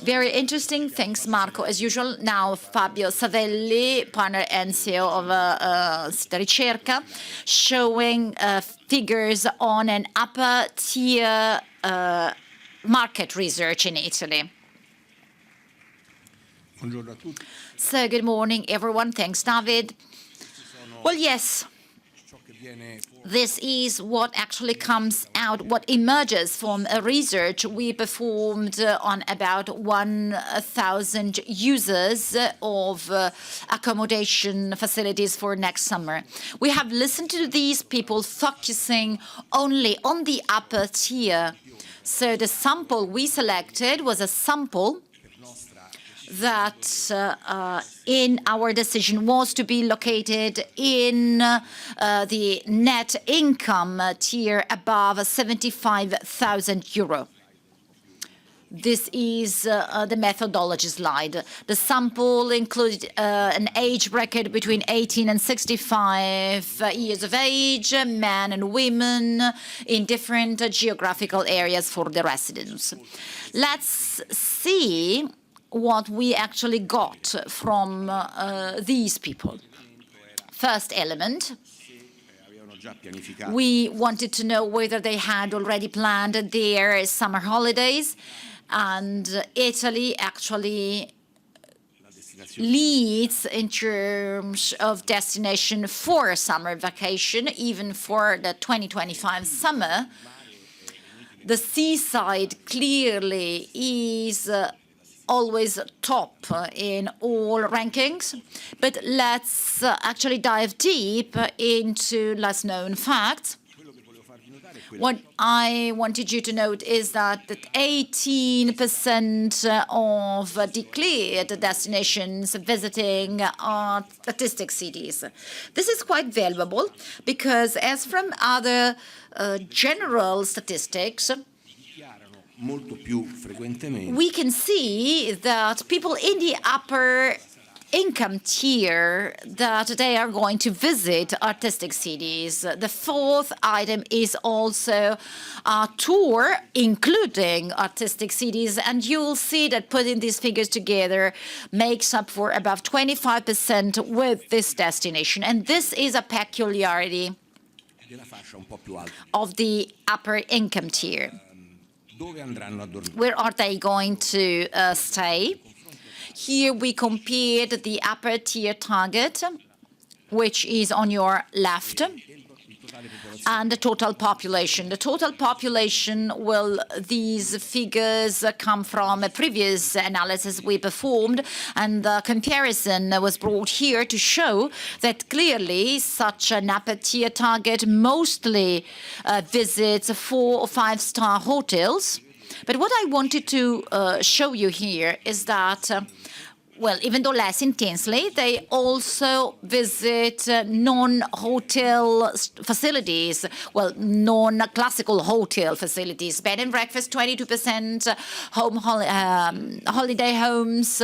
Very interesting. Thanks, Marco. As usual, now Fabio Savelli, partner and CEO of Sfida Ricerca, showing figures on an upper tier market research in Italy. So, good morning, everyone. Thanks, David. Well, yes. This is what actually comes out, what emerges from a research we performed on about 1,000 users of accommodation facilities for next summer. We have listened to these people focusing only on the upper tier. So the sample we selected was a sample that in our decision was to be located in the net income tier above 75,000 euro. This is the methodology slide. The sample included an age bracket between 18 and 65 years of age, men and women in different geographical areas for the residents. Let's see what we actually got from these people. First element, we wanted to know whether they had already planned their summer holidays, and Italy actually leads in terms of destination for summer vacation, even for the 2025 summer. The seaside clearly is always top in all rankings, but let's actually dive deep into less known facts. What I wanted you to note is that 18% of declared destinations visiting are statistic cities. This is quite valuable because, as from other general statistics, we can see that people in the upper income tier, that they are going to visit artistic cities. The fourth item is also a tour including artistic cities, and you'll see that putting these figures together makes up for above 25% with this destination, and this is a peculiarity of the upper income tier. Where are they going to stay? Here we compared the upper tier target, which is on your left, and the total population. The total population, well, these figures come from a previous analysis we performed, and the comparison was brought here to show that clearly such an upper tier target mostly visits 4- or 5-star hotels. But what I wanted to show you here is that well, even though less intensely, they also visit non-hotel facilities, well, non-classical hotel facilities, bed and breakfast, 22%, holiday homes.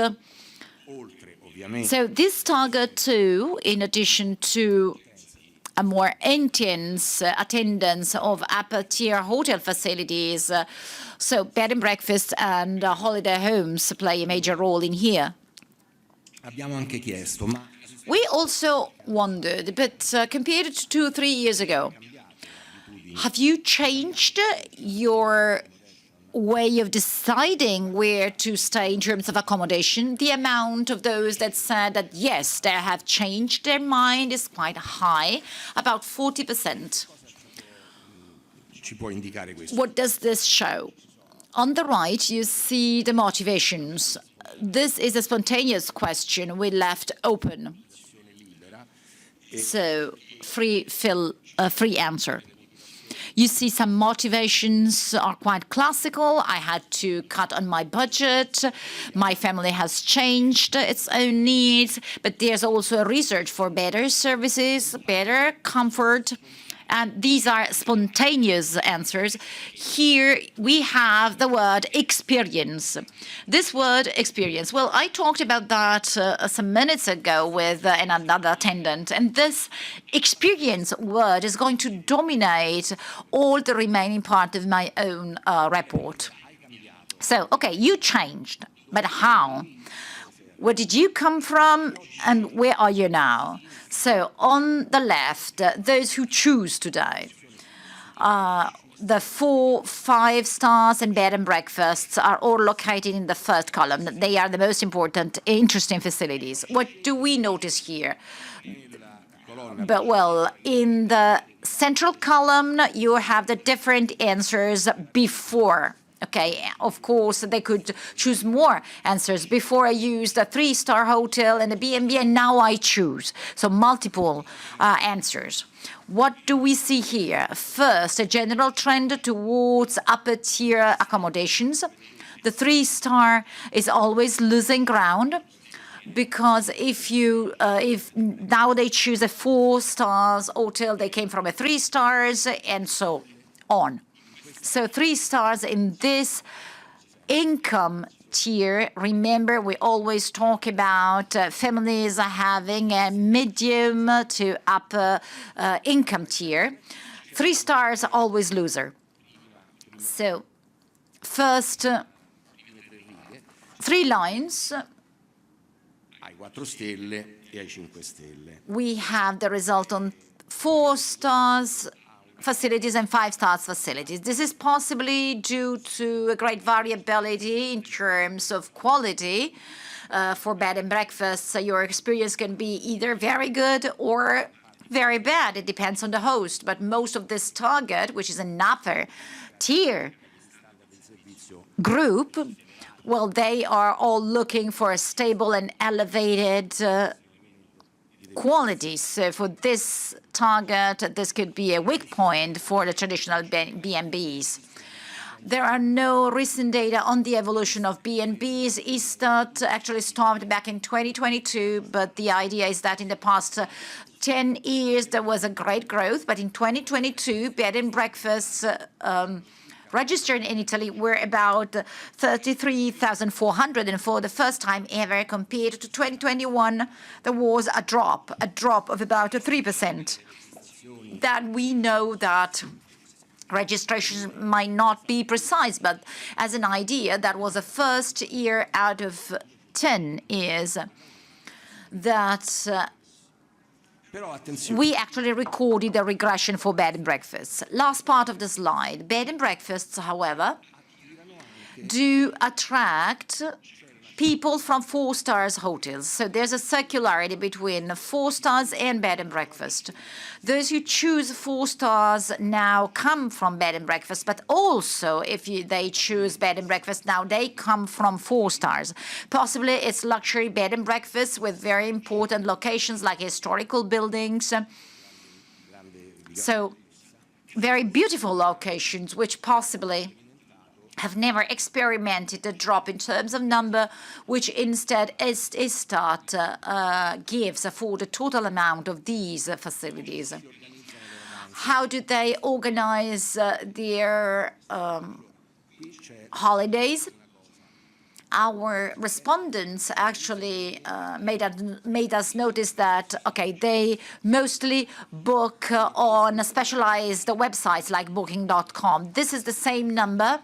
So this target too, in addition to a more intense attendance of upper-tier hotel facilities, so bed and breakfast and holiday homes play a major role in here. We also wondered, but compared to 2 or 3 years ago, have you changed your way of deciding where to stay in terms of accommodation? The amount of those that said that, yes, they have changed their mind is quite high, about 40%. What does this show? On the right, you see the motivations. This is a spontaneous question we left open. So, free answer. You see some motivations are quite classical. I had to cut on my budget. My family has changed its own needs. But there's also a research for better services, better comfort, and these are spontaneous answers. Here we have the word experience. This word experience, well, I talked about that some minutes ago with another attendant, and this experience word is going to dominate all the remaining part of my own report. So, okay, you changed, but how? Where did you come from and where are you now? So on the left, those who choose today, the 4, 5 stars and bed and breakfasts are all located in the first column. They are the most important, interesting facilities. What do we notice here? But well, in the central column, you have the different answers before. Okay, of course, they could choose more answers. Before I used a 3-star hotel and a B&B, and now I choose. So multiple answers. What do we see here? First, a general trend towards upper tier accommodations. The 3-star is always losing ground, because if now they choose a 4 stars hotel, they came from a 3 stars and so on. So 3 stars in this income tier. Remember, we always talk about families having a medium to upper income tier. 3 stars, always loser. So first 3 lines, we have the result on 4 stars facilities and 5 stars facilities. This is possibly due to a great variability in terms of quality. For bed and breakfast, your experience can be either very good or very bad. It depends on the host. But most of this target, which is an upper tier group, well, they are all looking for a stable and elevated quality. So for this target, this could be a weak point for the traditional B&Bs. There are no recent data on the evolution of B&Bs. Istat actually stopped back in 2022, but the idea is that in the past 10 years there was a great growth, but in 2022, bed and breakfasts registered in Italy were about 33,400, and for the first time ever, compared to 2021, there was a drop of about 3%. That we know that registrations might not be precise, but as an idea, that was the first year out of 10 years that we actually recorded a regression for bed and breakfasts. Last part of the slide. Bed and breakfasts, however, do attract people from 4 stars hotels. So there's a circularity between 4 stars and bed and breakfast. Those who choose 4 stars now come from bed and breakfast, but also if they choose bed and breakfast now, they come from 4 stars. Possibly it's luxury bed and breakfast with very important locations like historical buildings. So very beautiful locations, which possibly have never experimented a drop in terms of number, which instead Istat gives for the total amount of these facilities. How do they organize their holidays? Our respondents actually made us notice that, okay, they mostly book on specialized websites like Booking.com. This is the same number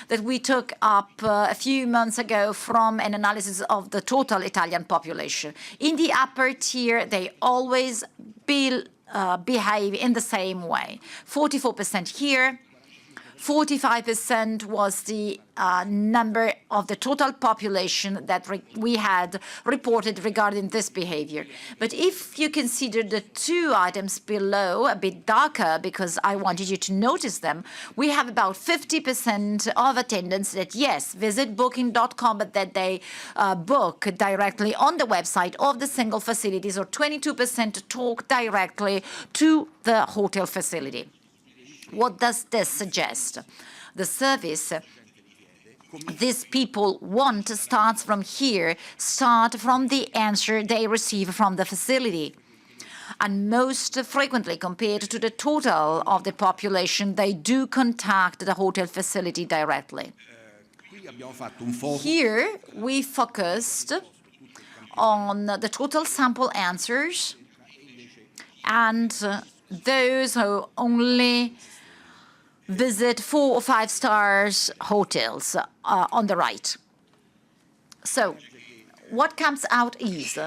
that we took up a few months ago from an analysis of the total Italian population. In the upper tier, they always behave in the same way. 44% here. 45% was the number of the total population that we had reported regarding this behavior. But if you consider the 2 items below, a bit darker, because I wanted you to notice them, we have about 50% of attendants that, yes, visit Booking.com, but that they book directly on the website of the single facilities, or 22% talk directly to the hotel facility. What does this suggest? The service these people want starts from here, start from the answer they receive from the facility. and most frequently compared to the total of the population, they do contact the hotel facility directly. Here, we focused on the total sample answers and those who only visit 4 or 5 stars hotels on the right. So what comes out is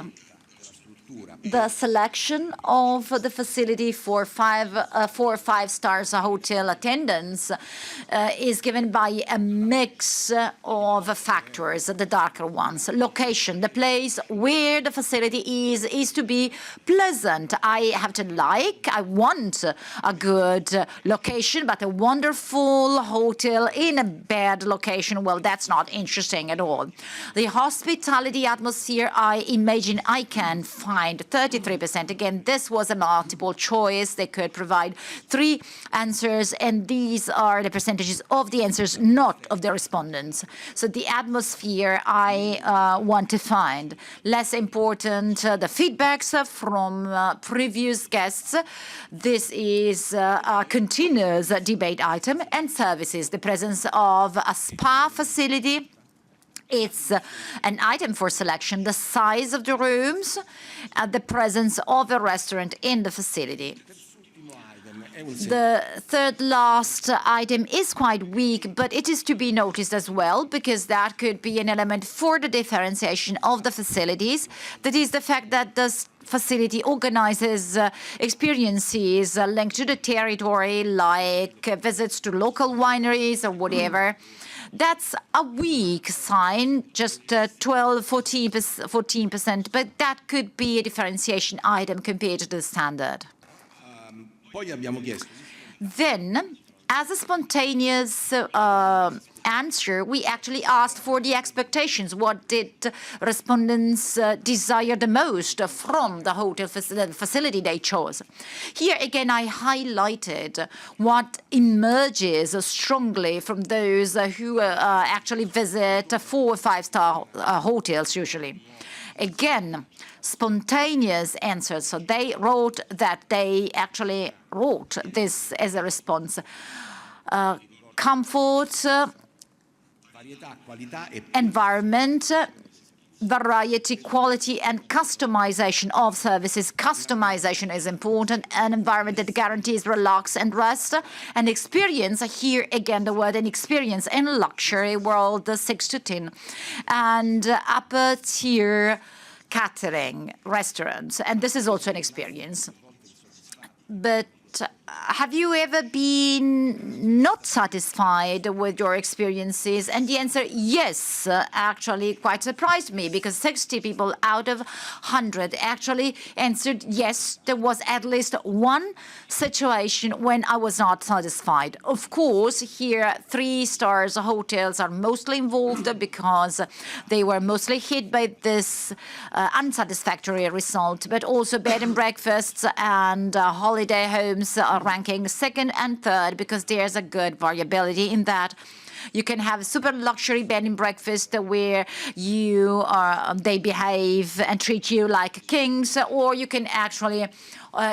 the selection of the facility for 4 or 5 stars hotel attendance is given by a mix of factors, the darker ones. Location, the place where the facility is to be pleasant. I want a good location, but a wonderful hotel in a bad location, well, that's not interesting at all. The hospitality atmosphere, I imagine I can find 33%. Again, this was a multiple choice. They could provide 3 answers, and these are the percentages of the answers, not of the respondents. So the atmosphere I want to find. Less important, the feedbacks from previous guests. This is a continuous debate item. And services, the presence of a spa facility. It's an item for selection, the size of the rooms, the presence of a restaurant in the facility. The third last item is quite weak, but it is to be noticed as well, because that could be an element for the differentiation of the facilities. That is the fact that the facility organizes experiences linked to the territory, like visits to local wineries or whatever. That's a weak sign, just 14%, but that could be a differentiation item compared to the standard. Then, as a spontaneous answer, we actually asked for the expectations. What did respondents desire the most from the hotel facility they chose? Here again, I highlighted what emerges strongly from those who actually visit 4 or 5 star hotels usually. Again, spontaneous answers. So they wrote that they actually wrote this as a response. Comfort, environment, variety, quality, and customization of services. Customization is important. An environment that guarantees relax and rest. And experience, here again the word an experience in luxury world, 6 to 10. And upper tier catering restaurants. And this is also an experience. But have you ever been not satisfied with your experiences? And the answer, yes, actually quite surprised me, because 60 people out of 100 actually answered yes, there was at least one situation when I was not satisfied. Of course, here 3 stars hotels are mostly involved because they were mostly hit by this unsatisfactory result, but also bed and breakfasts and holiday homes are ranking 2nd and 3rd, because there's a good variability in that. You can have a super luxury bed and breakfast where they behave and treat you like kings, or you can actually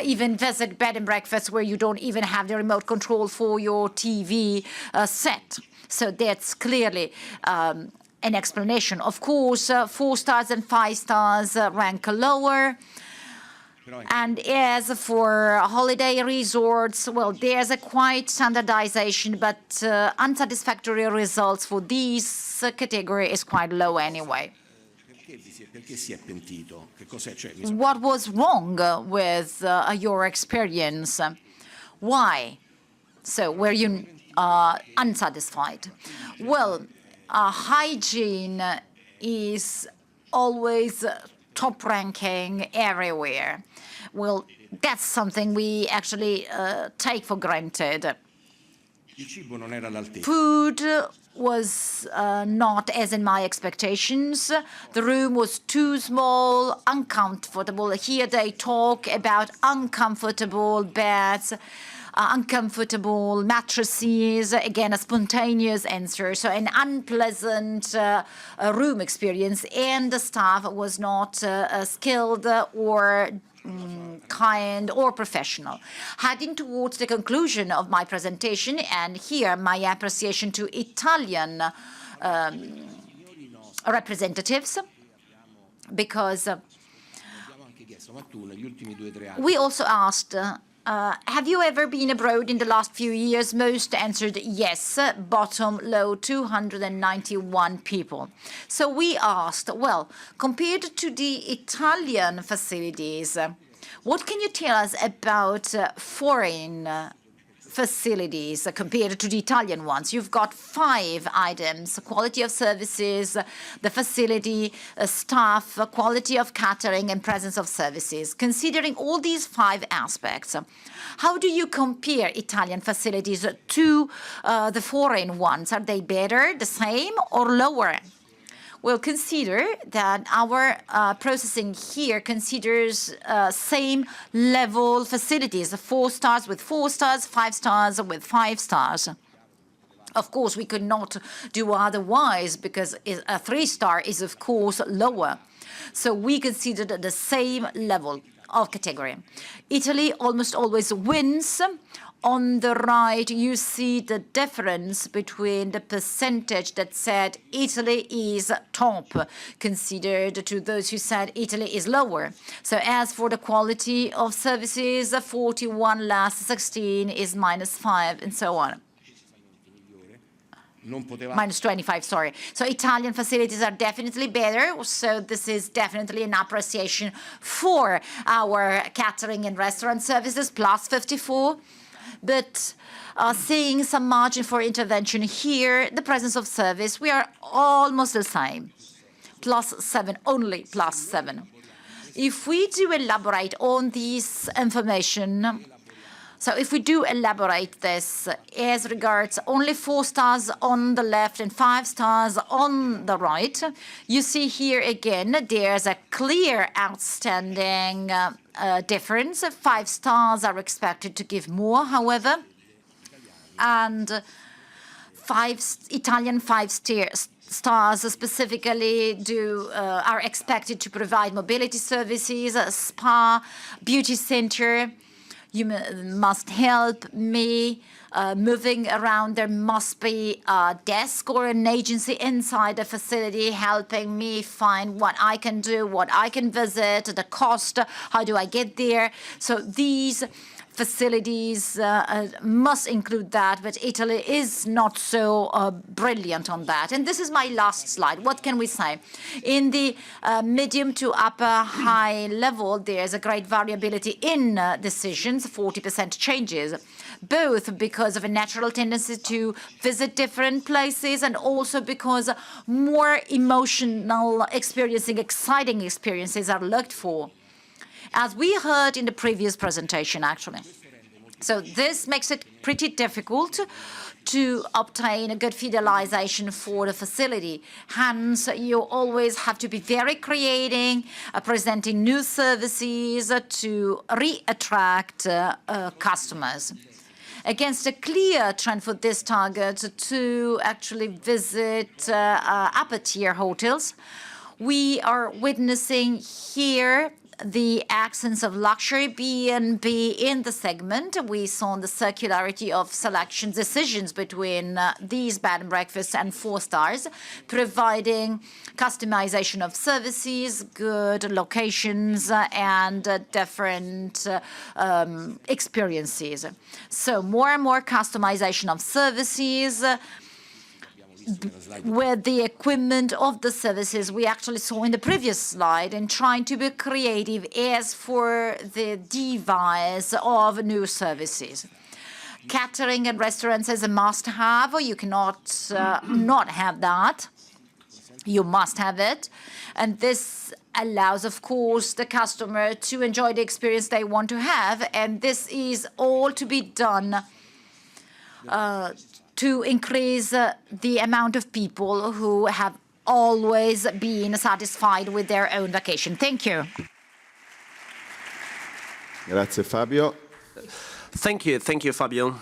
even visit bed and breakfasts where you don't even have the remote control for your TV set. So that's clearly an explanation. Of course, 4 stars and 5 stars rank lower. And as for holiday resorts, well, there's a quite standardization, but unsatisfactory results for this category is quite low anyway. What was wrong with your experience? Why? So were you unsatisfied? Well, hygiene is always top ranking everywhere. Well, that's something we actually take for granted. Food was not as in my expectations. The room was too small, uncomfortable. Here they talk about uncomfortable beds, uncomfortable mattresses, again, a spontaneous answer. So an unpleasant room experience, and the staff was not skilled or kind or professional. Heading towards the conclusion of my presentation, and here my appreciation to Italian representatives, because we also asked, have you ever been abroad in the last few years? Most answered yes, bottom low 291 people. So we asked, well, compared to the Italian facilities, what can you tell us about foreign facilities compared to the Italian ones? You've got 5 items: quality of services, the facility, staff, quality of catering, and presence of services. Considering all these 5 aspects, how do you compare Italian facilities to the foreign ones? Are they better, the same, or lower? Well, consider that our processing here considers same level facilities, 4 stars with 4 stars, 5 stars with 5 stars. Of course, we could not do otherwise, because a 3-star is, of course, lower. So we considered the same level of category. Italy almost always wins. On the right, you see the difference between the percentage that said Italy is top, considered to those who said Italy is lower. So as for the quality of services, 41 less 16 is -5, and so on. -25, sorry. So Italian facilities are definitely better. So this is definitely an appreciation for our catering and restaurant services, +54. But seeing some margin for intervention here, the presence of service, we are almost the same. +7, only +7. If we do elaborate on this information, so if we do elaborate this as regards only 4 stars on the left and 5 stars on the right, you see here again there's a clear outstanding difference. 5 stars are expected to give more, however, and Italian 5 stars specifically are expected to provide mobility services, a spa, beauty center. You must help me moving around. There must be a desk or an agency inside the facility helping me find what I can do, what I can visit, the cost, how do I get there. So these facilities must include that, but Italy is not so brilliant on that. And this is my last slide. What can we say? In the medium to upper high level, there's a great variability in decisions, 40% changes, both because of a natural tendency to visit different places and also because more emotional experiencing, exciting experiences are looked for, as we heard in the previous presentation, actually. So this makes it pretty difficult to obtain a good fidelization for the facility. Hence, you always have to be very creative, presenting new services to re-attract customers. Against a clear trend for this target to actually visit upper-tier hotels, we are witnessing here the accents of luxury B&B in the segment. We saw the circularity of selection decisions between these bed and breakfasts and 4 stars, providing customization of services, good locations, and different experiences. So more and more customization of services, with the equipment of the services we actually saw in the previous slide, and trying to be creative as for the device of new services. Catering and restaurants is a must-have. You cannot not have that. You must have it. And this allows, of course, the customer to enjoy the experience they want to have. And this is all to be done to increase the amount of people who have always been satisfied with their own vacation. Thank you. Grazie, Fabio. Thank you, Fabio.